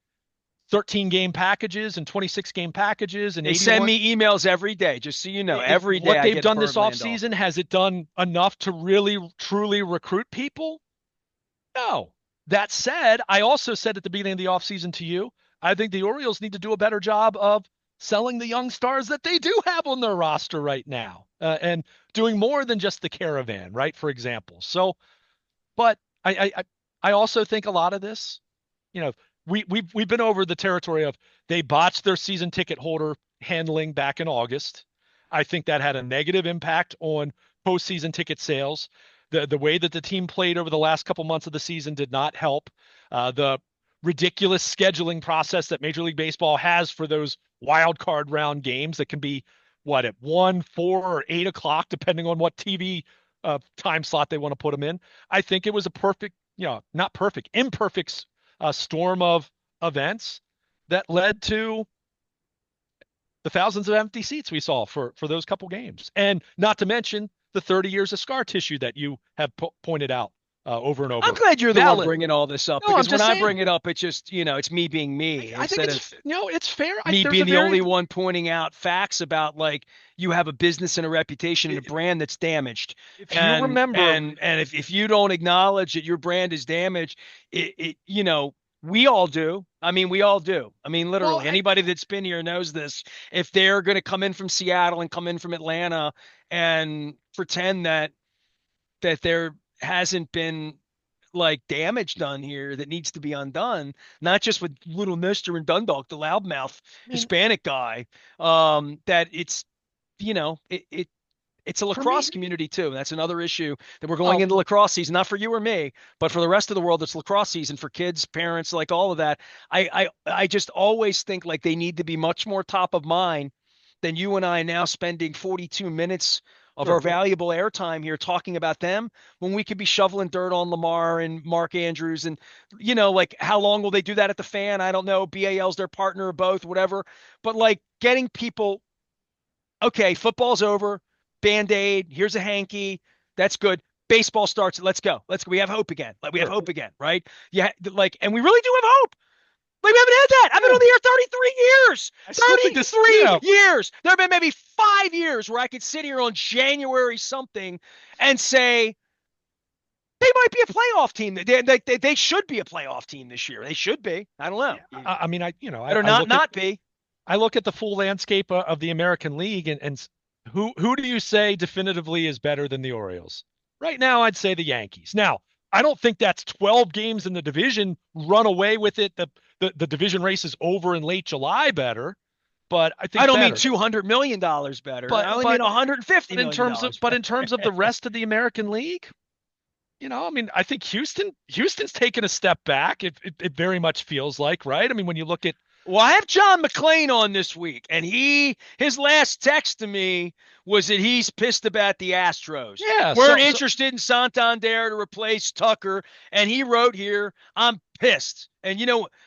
13 game packages and 26 game packages and They send 81? me emails every day, just so you know. It, Every day what I they've get a done this Birdland offseason, offer. has it done enough to really truly recruit people? No. That said, I also said at the beginning of the offseason to you, I think the Orioles need to do a better job of selling the young stars that they do have on their roster right now, and doing more than just the caravan, right? For example. So, but I also think a lot of this, you know, we've been over the territory of they botched their season ticket holder handling back in August. I think that had a negative impact on postseason ticket sales. The way that the team played over the last couple months of the season did not help. The ridiculous scheduling process that Major League Baseball has for those wild card round games that can be what, at 1, 4, or 8 o'clock, depending on what TV time slot they want to put them in. I think it was a perfect, not perfect, imperfect storm of events that led to the thousands of empty seats we saw for those couple games, and not to mention the 30 years of scar tissue that you have pointed out over and I'm over. glad you're the one Valid. bringing all this up, No, I'm because when just I saying. bring it up, it's just, it's me being me I think instead of it's fair. me There's a being the very only one pointing out facts about, like, you have a business and a reputation and a brand that's damaged. if you And remember. and if you don't acknowledge that your brand is damaged, we all do. I mean, we all do. I mean, Well, literally anybody that's been here knows this. If they're going to come in from Seattle and come in from Atlanta and pretend that there hasn't been, like, damage done here that needs to be undone, not just with little Nestor and Dundalk, the loudmouth I mean, Hispanic guy, that it's, it's a for me, lacrosse community too. That's another issue that we're going well, into lacrosse season, not for you or me, but for the rest of the world. It's lacrosse season for kids, parents, like all of that. I just always think like they need to be much more top of mind than you and I now spending 42 minutes of our sure. valuable airtime here talking about them, when we could be shoveling dirt on Lamar and Mark Andrews. And, like, how long will they do that at the Fan? I don't know. BAL's their partner or both, whatever. But, like, getting people, okay, football's over, Band-Aid, here's a hanky. That's good. Baseball starts. Let's go. Let's go. We have hope again. Like, we have Sure. hope again, right? Yeah, like, and we really do have hope. Like, we haven't had that. I've been Yeah. on the air 33 years. I still think this, 33 years. There have been maybe 5 years where I could sit here on January something and say they might be a playoff team. They should be a playoff team this year. They should be. I don't know. yeah, I mean, Better I look at not be. the full landscape of the American League, and who do you say definitively is better than the Orioles? Right now, I'd say the Yankees. Now, I don't think that's 12 games in the division. Run away with it. The division race is over in late July better, but I I think don't mean better. $200 million better. I only mean $150 million in better. terms of the rest of the American League, I mean, I think Houston's taken a step back. It very much feels like, right? I mean, when you look at, Well, I have John McClain on this week, and his last text to me was that he's pissed about the Astros. yeah, Weren't so interested in Santander to replace Tucker, and he wrote here, "I'm pissed." And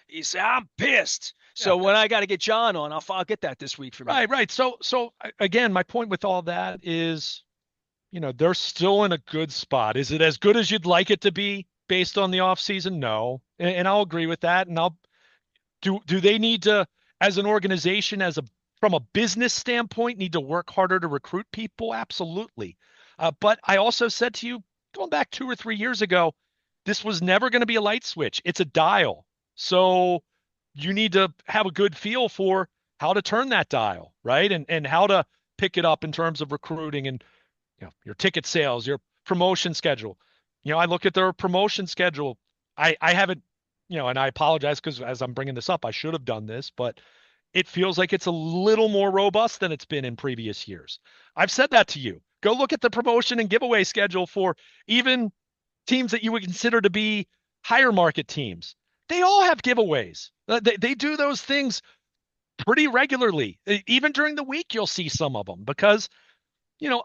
he said, "I'm pissed." yeah, So when I got to get John on, I'll get that this week from you. right, right. Again, my point with all that is, they're still in a good spot. Is it as good as you'd like it to be based on the offseason? No. And I'll agree with that. And I'll do they need to, as an organization, from a business standpoint, need to work harder to recruit people? Absolutely. But I also said to you, going back 2 or 3 years ago, this was never going to be a light switch. It's a dial. So you need to have a good feel for how to turn that dial, right? And how to pick it up in terms of recruiting and your ticket sales, your promotion schedule. I look at their promotion schedule. I haven't, and I apologize because as I'm bringing this up, I should have done this, but it feels like it's a little more robust than it's been in previous years. I've said that to you. Go look at the promotion and giveaway schedule for even teams that you would consider to be higher market teams. They all have giveaways. They do those things pretty regularly. Even during the week, you'll see some of them because,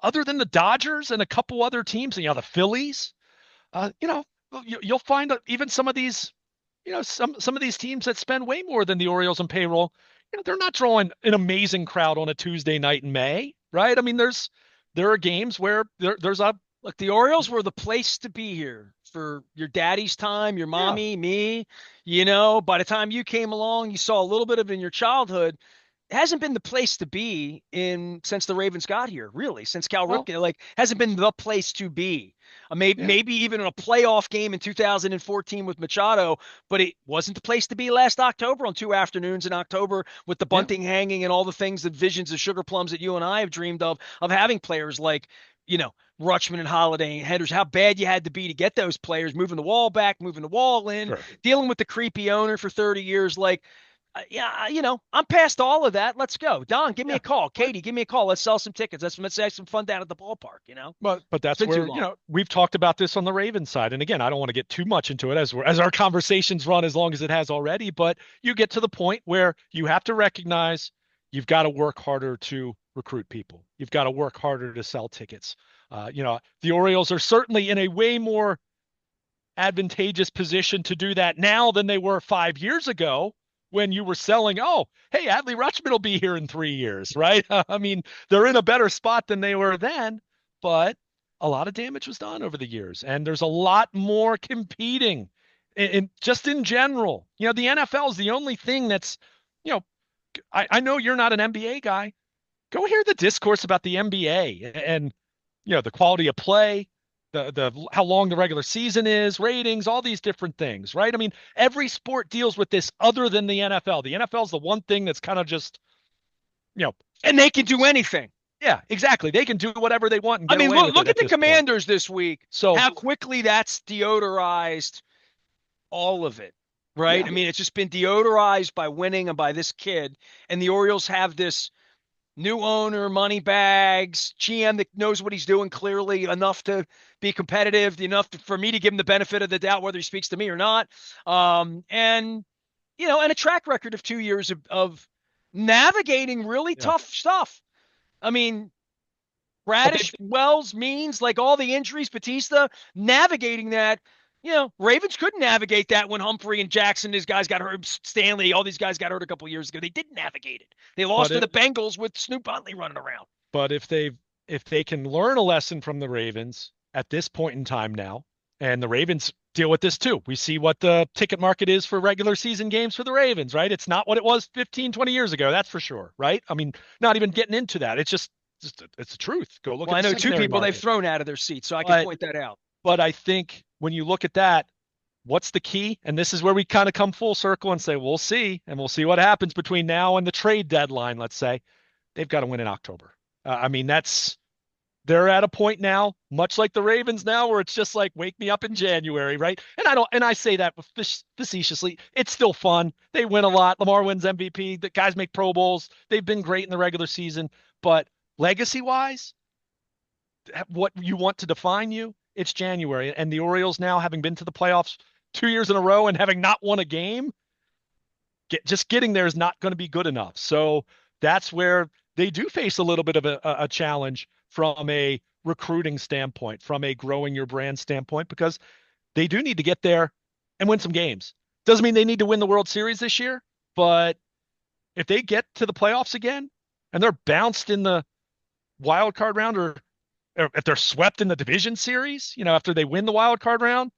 other than the Dodgers and a couple other teams, the Phillies, uh, you know, you'll find that even some of these, some of these teams that spend way more than the Orioles in payroll, they're not drawing an amazing crowd on a Tuesday night in May, right? I mean, there are games where there's a Look, the Orioles were the place to be here for your daddy's time, your yeah, mommy, me. By the time you came along, you saw a little bit of it in your childhood. It hasn't been the place to be in since the Ravens got here, really, since Cal well, Ripken. Like, hasn't been the place to be. Maybe, yeah, maybe even in a playoff game in 2014 with Machado, but it wasn't the place to be last October on two afternoons in October with the yeah, bunting hanging and all the things, the visions of sugar plums that you and I have dreamed of having players like, Rutschman and Holiday and Henders, how bad you had to be to get those players, moving the wall back, moving the wall in, sure. dealing with the creepy owner for 30 years. Like, yeah, I'm past all of that. Let's go. Don, give me Yeah. a call. But Katie, give me a call. Let's sell some tickets. Let's have some fun down at the ballpark. but It's that's been too where, long. we've talked about this on the Ravens side. And again, I don't want to get too much into it as our conversations run as long as it has already, but you get to the point where you have to recognize you've got to work harder to recruit people. You've got to work harder to sell tickets. The Orioles are certainly in a way more advantageous position to do that now than they were 5 years ago when you were selling, oh, hey, Adley Rutschman will be here in 3 years, right? I mean, they're in a better spot than they were then, but a lot of damage was done over the years, and there's a lot more competing just in general. The NFL is the only thing that's, you know, I know you're not an NBA guy. Go hear the discourse about the NBA and the quality of play, the how long the regular season is, ratings, all these different things, right? I mean, every sport deals with this other than the NFL. The NFL is the one thing that's kind of just, you know, And they can do anything. yeah, exactly. They can do whatever they want and I get mean, away look, with it look at at the this point. Commanders this week. So, How quickly that's deodorized all of it, right? yeah, I mean, it's just been deodorized by winning and by this kid. And the Orioles have this new owner, money bags, GM that knows what he's doing clearly enough to be competitive, for me to give him the benefit of the doubt, whether he speaks to me or not. And a track record of 2 years of navigating really yeah. tough stuff. I mean, But they, Radish, Wells, Means, like all the injuries, Batista, navigating that. Ravens couldn't navigate that when Humphrey and Jackson, his guys got hurt, Stanley, all these guys got hurt a couple years ago. They didn't navigate it. They but lost to it, the Bengals with Snoop Huntley running around. but if they can learn a lesson from the Ravens at this point in time now, and the Ravens deal with this too. We see what the ticket market is for regular season games for the Ravens, right? It's not what it was 15, 20 years ago, that's for sure, right? I mean, not even getting into that. It's just it's the truth. Go look Well, at I the know two secondary people they've market. thrown out of their seats, so I can But point that out. but I think when you look at that, what's the key? And this is where we kind of come full circle and say, we'll see, and we'll see what happens between now and the trade deadline, let's say. They've got to win in October. I mean, they're at a point now, much like the Ravens now, where it's just like, wake me up in January, right? And I say that facetiously. It's still fun. They win a lot. Lamar wins MVP. The guys make Pro Bowls. They've been great in the regular season. But legacy wise, what you want to define you it's January, and the Orioles now having been to the playoffs 2 years in a row and having not won a game, just getting there is not going to be good enough. So that's where they do face a little bit of a challenge from a recruiting standpoint, from a growing your brand standpoint, because they do need to get there and win some games. Doesn't mean they need to win the World Series this year, but if they get to the playoffs again and they're bounced in the wild card round, or if they're swept in the division series, after they win the wild card round,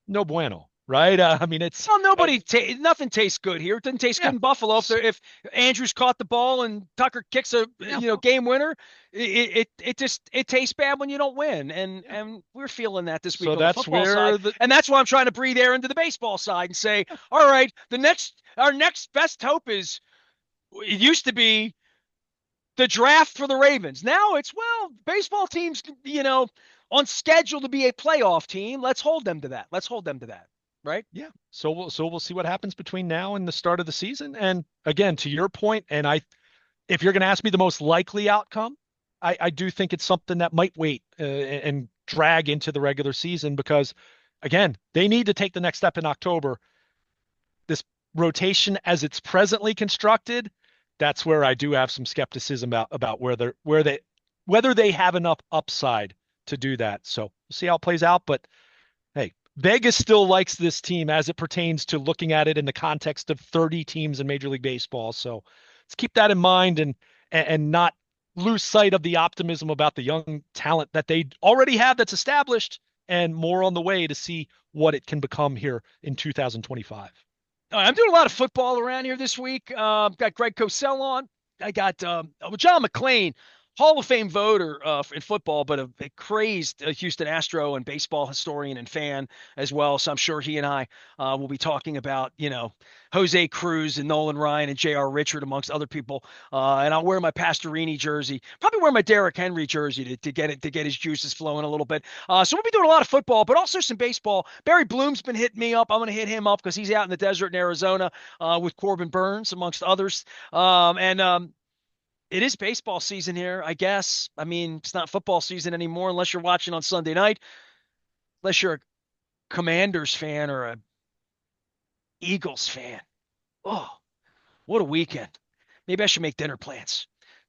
no bueno, right? I mean, it's Well, nothing tastes good here. It doesn't taste good yeah, in Buffalo if Andrews caught the ball and Tucker kicks a yeah, game winner. It tastes bad when you don't win, and yeah. we're feeling that this So week on the that's football side, where the and that's why I'm trying to breathe air into the baseball side and say, all right, our next best hope is it used to be the draft for the Ravens. Now it's, well, baseball teams, on schedule to be a playoff team. Let's hold them to that. Let's hold them to that. Right? yeah. So we'll see what happens between now and the start of the season. And again, to your point, and if you're going to ask me the most likely outcome, I do think it's something that might wait and drag into the regular season because, again, they need to take the next step in October. This rotation, as it's presently constructed, that's where I do have some skepticism about whether they have enough upside to do that. So we'll see how it plays out. But hey, Vegas still likes this team as it pertains to looking at it in the context of 30 teams in Major League Baseball. So let's keep that in mind and not lose sight of the optimism about the young talent that they already have that's established and more on the way to see what it can become here in 2025. All right, I'm doing a lot of football around here this week. Got Greg Cosell on. I got John McClain, Hall of Fame voter in football, but a crazed Houston Astro and baseball historian and fan as well. So I'm sure he and I will be talking about, Jose Cruz and Nolan Ryan and J.R. Richard, amongst other people. And I'll wear my Pastorini jersey, probably wear my Derrick Henry jersey to get his juices flowing a little bit. So we'll be doing a lot of football, but also some baseball. Barry Bloom's been hitting me up. I'm going to hit him up because he's out in the desert in Arizona with Corbin Burns, amongst others. It is baseball season here, I guess. I mean, it's not football season anymore unless you're watching on Sunday night, unless you're a Commanders fan or a Eagles fan. Oh, what a weekend. Maybe I should make dinner plans.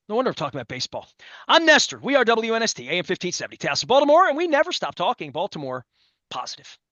No wonder I'm talking about baseball. I'm Nestor. We are WNST, AM 1570, Taos, Baltimore, and we never stop talking Baltimore positive.